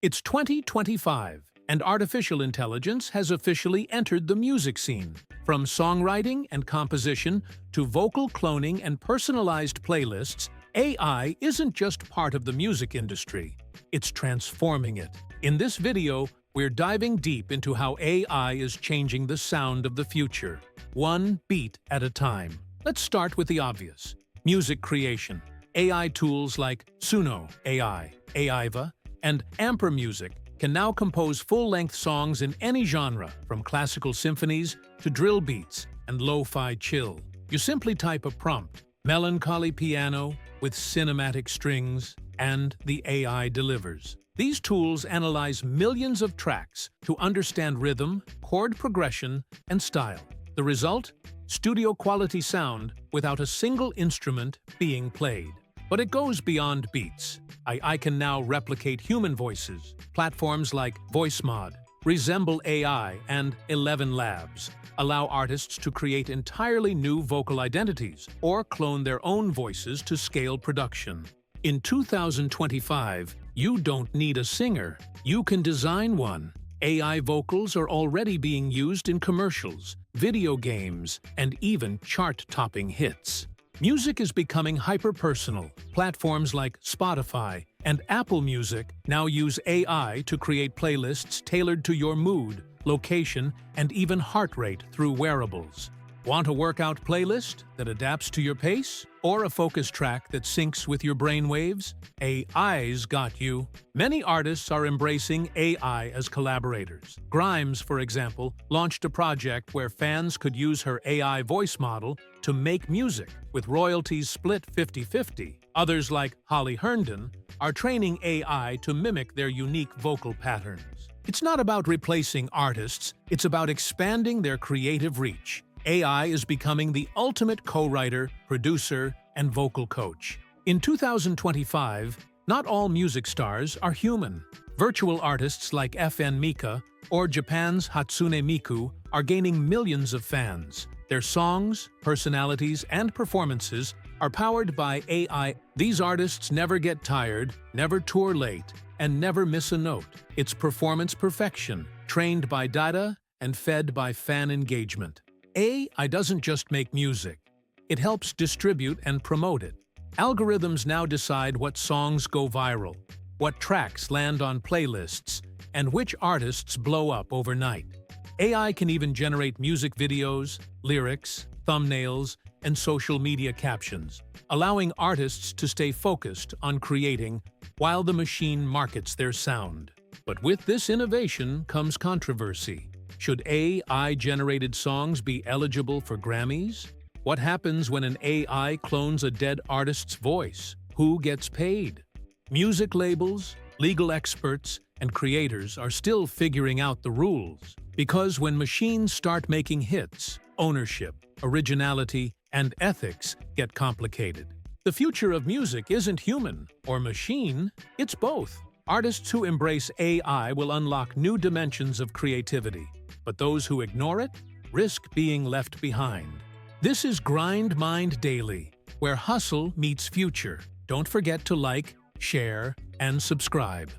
It's 2025, and artificial intelligence has officially entered the music scene. From songwriting and composition to vocal cloning and personalized playlists, AI isn't just part of the music industry, it's transforming it. In this video, we're diving deep into how AI is changing the sound of the future, one beat at a time. Let's start with the obvious. Music creation. AI tools like Suno AI, AIVA, and Music can now compose full-length songs in any genre, from classical symphonies to drill beats and lo-fi chill. You simply type a prompt, melancholy piano with cinematic strings, and the AI delivers. These tools analyze millions of tracks to understand rhythm, chord progression, and style. The result? Studio-quality sound without a single instrument being played. But it goes beyond beats. I can now replicate human voices. Platforms like VoiceMod, Resemble AI, and 11 Labs allow artists to create entirely new vocal identities or clone their own voices to scale production. In 2025, you don't need a singer. You can design one. AI vocals are already being used in commercials, video games, and even chart-topping hits. Music is becoming hyper-personal. Platforms like Spotify and Apple Music now use AI to create playlists tailored to your mood, location, and even heart rate through wearables. Want a workout playlist that adapts to your pace? Or a focus track that syncs with your brainwaves? AI's got you. Many artists are embracing AI as collaborators. Grimes, for example, launched a project where fans could use her AI voice model to make music, with royalties split 50-50. Others, like Holly Herndon, are training AI to mimic their unique vocal patterns. It's not about replacing artists, it's about expanding their creative reach. AI is becoming the ultimate co-writer, producer, and vocal coach. In 2025, not all music stars are human. Virtual artists like FN Mika or Japan's Hatsune Miku are gaining millions of fans. Their songs, personalities, and performances are powered by AI. These artists never get tired, never tour late, and never miss a note. It's performance perfection, trained by data and fed by fan engagement. AI doesn't just make music, it helps distribute and promote it. Algorithms now decide what songs go viral, what tracks land on playlists, and which artists blow up overnight. AI can even generate music videos, lyrics, thumbnails, and social media captions, allowing artists to stay focused on creating while the machine markets their sound. But with this innovation comes controversy. Should AI-generated songs be eligible for Grammys? What happens when an AI clones a dead artist's voice? Who gets paid? Music labels, legal experts, and creators are still figuring out the rules. Because when machines start making hits, ownership, originality, and ethics get complicated. The future of music isn't human or machine, it's both. Artists who embrace AI will unlock new dimensions of creativity, but those who ignore it risk being left behind. This is Grind Mind Daily, where hustle meets future. Don't forget to like, share, and subscribe.